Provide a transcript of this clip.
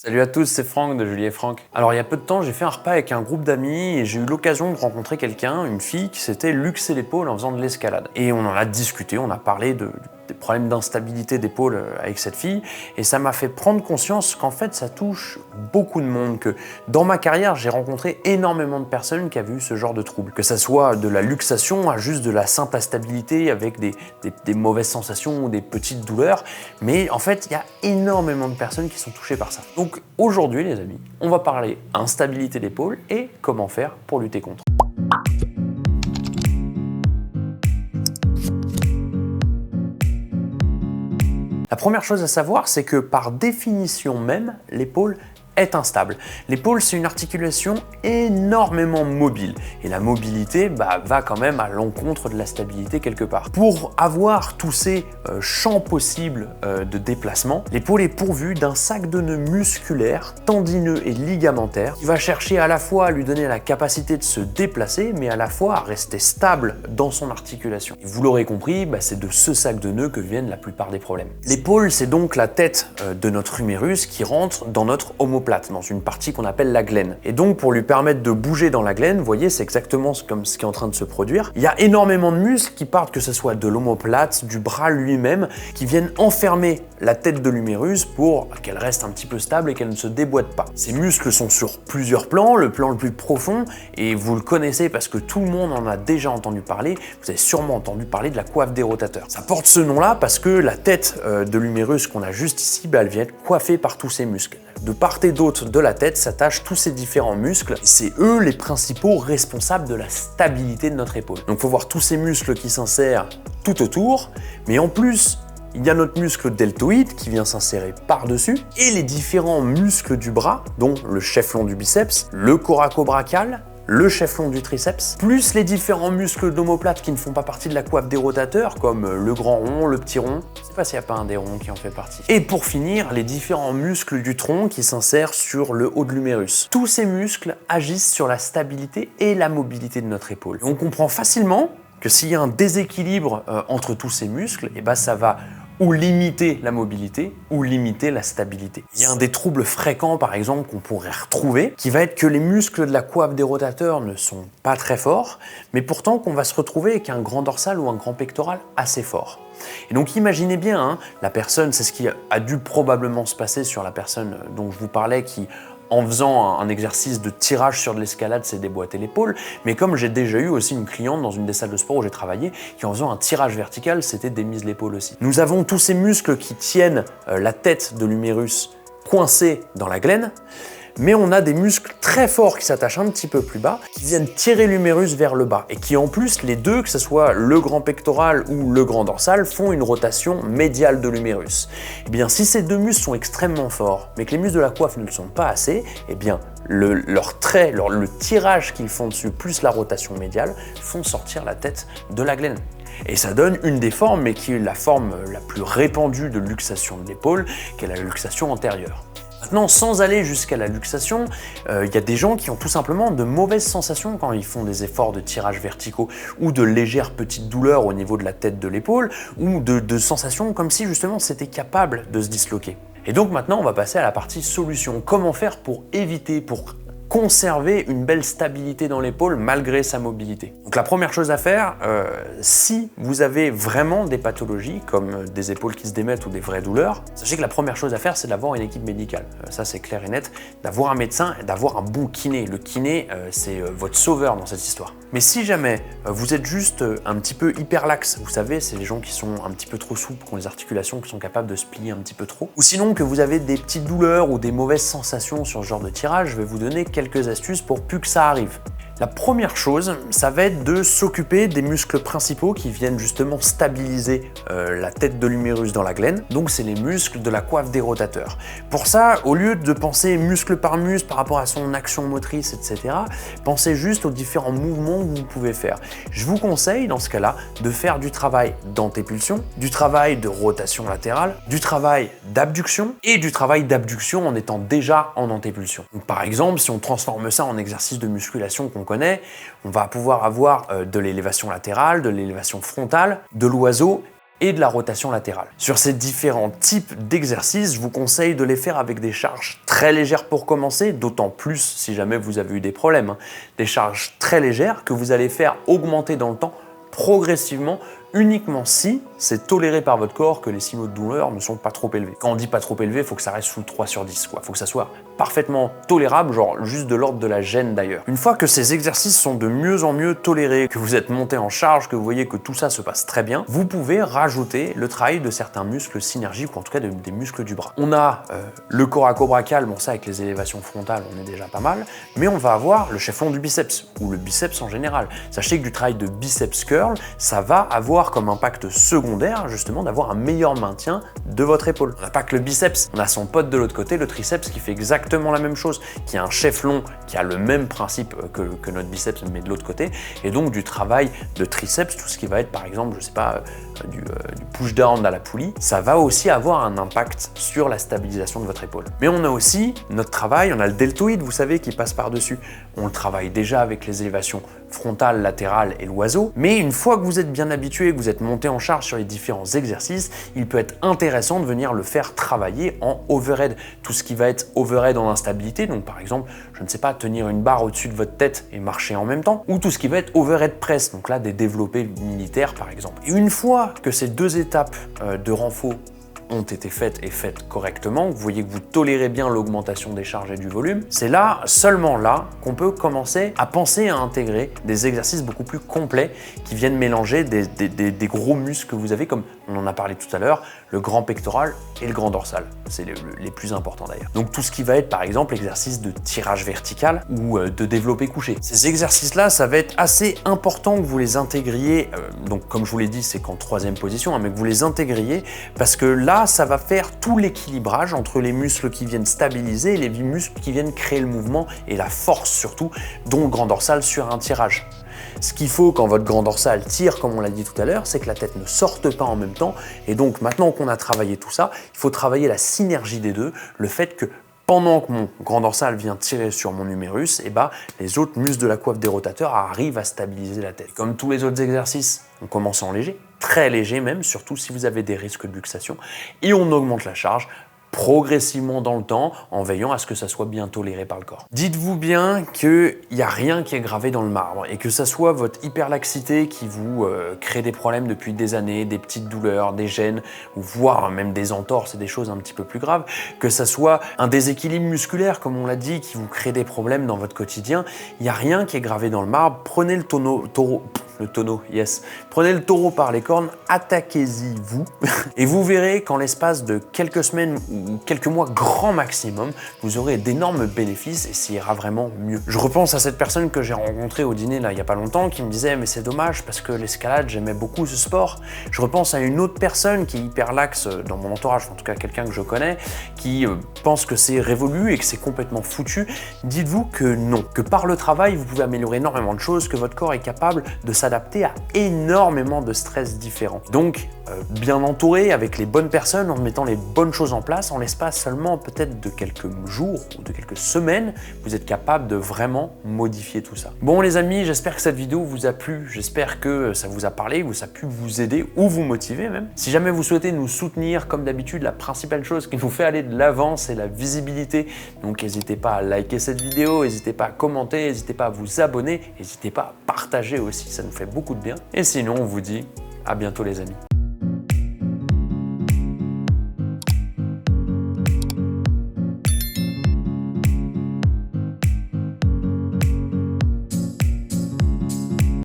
Salut à tous, c'est Franck de Julie et Franck. Alors il y a peu de temps, j'ai fait un repas avec un groupe d'amis et j'ai eu l'occasion de rencontrer quelqu'un, une fille qui s'était luxé l'épaule en faisant de l'escalade. Et on en a discuté, on a parlé des problèmes d'instabilité d'épaule avec cette fille et ça m'a fait prendre conscience qu'en fait ça touche beaucoup de monde, que dans ma carrière j'ai rencontré énormément de personnes qui avaient eu ce genre de troubles. Que ça soit de la luxation à juste de la simple instabilité avec des mauvaises sensations ou des petites douleurs, mais en fait il y a énormément de personnes qui sont touchées par ça. Donc aujourd'hui les amis, on va parler instabilité d'épaule et comment faire pour lutter contre. La première chose à savoir, c'est que par définition même, l'épaule est instable. L'épaule, c'est une articulation énormément mobile et la mobilité va quand même à l'encontre de la stabilité quelque part. Pour avoir tous ces champs possibles de déplacement, l'épaule est pourvue d'un sac de nœuds musculaires, tendineux et ligamentaires qui va chercher à la fois à lui donner la capacité de se déplacer mais à la fois à rester stable dans son articulation. Et vous l'aurez compris, c'est de ce sac de nœuds que viennent la plupart des problèmes. L'épaule, c'est donc la tête de notre humérus qui rentre dans notre omoplate, dans une partie qu'on appelle la glène. Et donc pour lui permettre de bouger dans la glène, vous voyez, c'est exactement comme ce qui est en train de se produire. Il y a énormément de muscles qui partent, que ce soit de l'omoplate, du bras lui-même, qui viennent enfermer la tête de l'humérus pour qu'elle reste un petit peu stable et qu'elle ne se déboîte pas. Ces muscles sont sur plusieurs plans, le plan le plus profond, et vous le connaissez parce que tout le monde en a déjà entendu parler, vous avez sûrement entendu parler de la coiffe des rotateurs. Ça porte ce nom-là parce que la tête de l'humérus qu'on a juste ici, elle vient être coiffée par tous ces muscles. De part et d'autre de la tête s'attachent tous ces différents muscles. C'est eux les principaux responsables de la stabilité de notre épaule. Donc il faut voir tous ces muscles qui s'insèrent tout autour, mais en plus, il y a notre muscle deltoïde qui vient s'insérer par-dessus et les différents muscles du bras, dont le chef-long du biceps, le coracobrachial, le chef-long du triceps, plus les différents muscles d'omoplate qui ne font pas partie de la coiffe des rotateurs, comme le grand rond, le petit rond. Je ne sais pas s'il n'y a pas un des ronds qui en fait partie. Et pour finir, les différents muscles du tronc qui s'insèrent sur le haut de l'humérus. Tous ces muscles agissent sur la stabilité et la mobilité de notre épaule. Et on comprend facilement que s'il y a un déséquilibre entre tous ces muscles, ça va ou limiter la mobilité, ou limiter la stabilité. Il y a un des troubles fréquents, par exemple, qu'on pourrait retrouver, qui va être que les muscles de la coiffe des rotateurs ne sont pas très forts, mais pourtant qu'on va se retrouver avec un grand dorsal ou un grand pectoral assez fort. Et donc imaginez bien, la personne, c'est ce qui a dû probablement se passer sur la personne dont je vous parlais, qui en faisant un exercice de tirage sur de l'escalade s'est déboîté l'épaule, mais comme j'ai déjà eu aussi une cliente dans une des salles de sport où j'ai travaillé, qui en faisant un tirage vertical s'était démise l'épaule aussi. Nous avons tous ces muscles qui tiennent la tête de l'humérus coincée dans la glène, mais on a des muscles très forts qui s'attachent un petit peu plus bas, qui viennent tirer l'humérus vers le bas, et qui en plus, les deux, que ce soit le grand pectoral ou le grand dorsal, font une rotation médiale de l'humérus. Et bien, si ces deux muscles sont extrêmement forts, mais que les muscles de la coiffe ne le sont pas assez, et bien, le tirage qu'ils font dessus, plus la rotation médiale, font sortir la tête de la glène. Et ça donne une des formes, mais qui est la forme la plus répandue de luxation de l'épaule, qui est la luxation antérieure. Maintenant, sans aller jusqu'à la luxation, il y a des gens qui ont tout simplement de mauvaises sensations quand ils font des efforts de tirage verticaux ou de légères petites douleurs au niveau de la tête de l'épaule ou de sensations comme si justement c'était capable de se disloquer. Et donc maintenant, on va passer à la partie solution. Comment faire pour éviter, pour conserver une belle stabilité dans l'épaule malgré sa mobilité. Donc la première chose à faire, si vous avez vraiment des pathologies comme des épaules qui se démettent ou des vraies douleurs, sachez que la première chose à faire, c'est d'avoir une équipe médicale. Ça c'est clair et net, d'avoir un médecin et d'avoir un bon kiné. Le kiné, c'est votre sauveur dans cette histoire. Mais si jamais vous êtes juste un petit peu hyperlaxe, vous savez, c'est les gens qui sont un petit peu trop souples, qui ont les articulations qui sont capables de se plier un petit peu trop, ou sinon que vous avez des petites douleurs ou des mauvaises sensations sur ce genre de tirage, je vais vous donner quelques astuces pour plus que ça arrive. La première chose, ça va être de s'occuper des muscles principaux qui viennent justement stabiliser la tête de l'humérus dans la glène. Donc c'est les muscles de la coiffe des rotateurs. Pour ça, au lieu de penser muscle par muscle par rapport à son action motrice, etc., pensez juste aux différents mouvements que vous pouvez faire. Je vous conseille dans ce cas-là de faire du travail d'antépulsion, du travail de rotation latérale, du travail d'abduction et du travail d'abduction en étant déjà en antépulsion. Donc, par exemple, si on transforme ça en exercice de musculation qu'on connaît, on va pouvoir avoir de l'élévation latérale, de l'élévation frontale, de l'oiseau et de la rotation latérale. Sur ces différents types d'exercices, je vous conseille de les faire avec des charges très légères pour commencer, d'autant plus si jamais vous avez eu des problèmes. Des charges très légères que vous allez faire augmenter dans le temps progressivement, uniquement si c'est toléré par votre corps, que les signaux de douleur ne sont pas trop élevés. Quand on dit pas trop élevé, il faut que ça reste sous le 3 sur 10. Il faut que ça soit parfaitement tolérable, genre juste de l'ordre de la gêne d'ailleurs. Une fois que ces exercices sont de mieux en mieux tolérés, que vous êtes monté en charge, que vous voyez que tout ça se passe très bien, vous pouvez rajouter le travail de certains muscles synergiques, ou en tout cas des muscles du bras. On a le coracobrachial, bon ça avec les élévations frontales, on est déjà pas mal, mais on va avoir le chef-long du biceps, ou le biceps en général. Sachez que du travail de biceps curl, ça va avoir comme impact secondaire justement d'avoir un meilleur maintien de votre épaule. On n'a pas que le biceps, on a son pote de l'autre côté, le triceps, qui fait exactement la même chose, qui a un chef long, qui a le même principe que notre biceps, mais de l'autre côté, et donc du travail de triceps, tout ce qui va être par exemple, je sais pas, du push-down à la poulie, ça va aussi avoir un impact sur la stabilisation de votre épaule. Mais on a aussi notre travail, on a le deltoïde, vous savez, qui passe par-dessus. On le travaille déjà avec les élévations frontale, latérale et l'oiseau, mais une fois que vous êtes bien habitué, que vous êtes monté en charge sur les différents exercices, il peut être intéressant de venir le faire travailler en overhead. Tout ce qui va être overhead en instabilité, donc par exemple, je ne sais pas, tenir une barre au-dessus de votre tête et marcher en même temps, ou tout ce qui va être overhead press, donc là des développés militaires par exemple. Et une fois que ces deux étapes de renfort ont été faites et faites correctement, vous voyez que vous tolérez bien l'augmentation des charges et du volume, c'est là, seulement là, qu'on peut commencer à penser à intégrer des exercices beaucoup plus complets qui viennent mélanger des gros muscles que vous avez, comme on en a parlé tout à l'heure, le grand pectoral et le grand dorsal. C'est les plus importants d'ailleurs. Donc tout ce qui va être par exemple exercice de tirage vertical ou de développé couché. Ces exercices-là, ça va être assez important que vous les intégriez, donc comme je vous l'ai dit, c'est qu'en troisième position, mais que vous les intégriez parce que là, ça va faire tout l'équilibrage entre les muscles qui viennent stabiliser et les muscles qui viennent créer le mouvement et la force surtout, dont le grand dorsal sur un tirage. Ce qu'il faut quand votre grand dorsal tire, comme on l'a dit tout à l'heure, c'est que la tête ne sorte pas en même temps. Et donc maintenant qu'on a travaillé tout ça, il faut travailler la synergie des deux, le fait que pendant que mon grand dorsal vient tirer sur mon humérus, et les autres muscles de la coiffe des rotateurs arrivent à stabiliser la tête. Et comme tous les autres exercices, on commence en léger, très léger même, surtout si vous avez des risques de luxation, et on augmente la charge progressivement dans le temps en veillant à ce que ça soit bien toléré par le corps. Dites-vous bien qu'il n'y a rien qui est gravé dans le marbre et que ça soit votre hyperlaxité qui vous crée des problèmes depuis des années, des petites douleurs, des gênes, ou voire même des entorses et des choses un petit peu plus graves, que ça soit un déséquilibre musculaire comme on l'a dit qui vous crée des problèmes dans votre quotidien, il n'y a rien qui est gravé dans le marbre. Prenez le Prenez le taureau par les cornes, attaquez-y vous, et vous verrez qu'en l'espace de quelques semaines ou quelques mois grand maximum, vous aurez d'énormes bénéfices et ça ira vraiment mieux. Je repense à cette personne que j'ai rencontrée au dîner là il y a pas longtemps qui me disait mais c'est dommage parce que l'escalade j'aimais beaucoup ce sport. Je repense à une autre personne qui est hyper laxe dans mon entourage, en tout cas quelqu'un que je connais, qui pense que c'est révolu et que c'est complètement foutu. Dites-vous que non, que par le travail vous pouvez améliorer énormément de choses, que votre corps est capable de s'adapter à énormément de stress différents. Donc bien entouré avec les bonnes personnes, en mettant les bonnes choses en place, en l'espace seulement peut-être de quelques jours ou de quelques semaines, vous êtes capable de vraiment modifier tout ça. Bon les amis, j'espère que cette vidéo vous a plu, j'espère que ça vous a parlé, que ça a pu vous aider ou vous motiver même. Si jamais vous souhaitez nous soutenir, comme d'habitude, la principale chose qui nous fait aller de l'avant, c'est la visibilité. Donc n'hésitez pas à liker cette vidéo, n'hésitez pas à commenter, n'hésitez pas à vous abonner, n'hésitez pas à partager aussi, ça nous fait beaucoup de bien. Et sinon, on vous dit à bientôt les amis.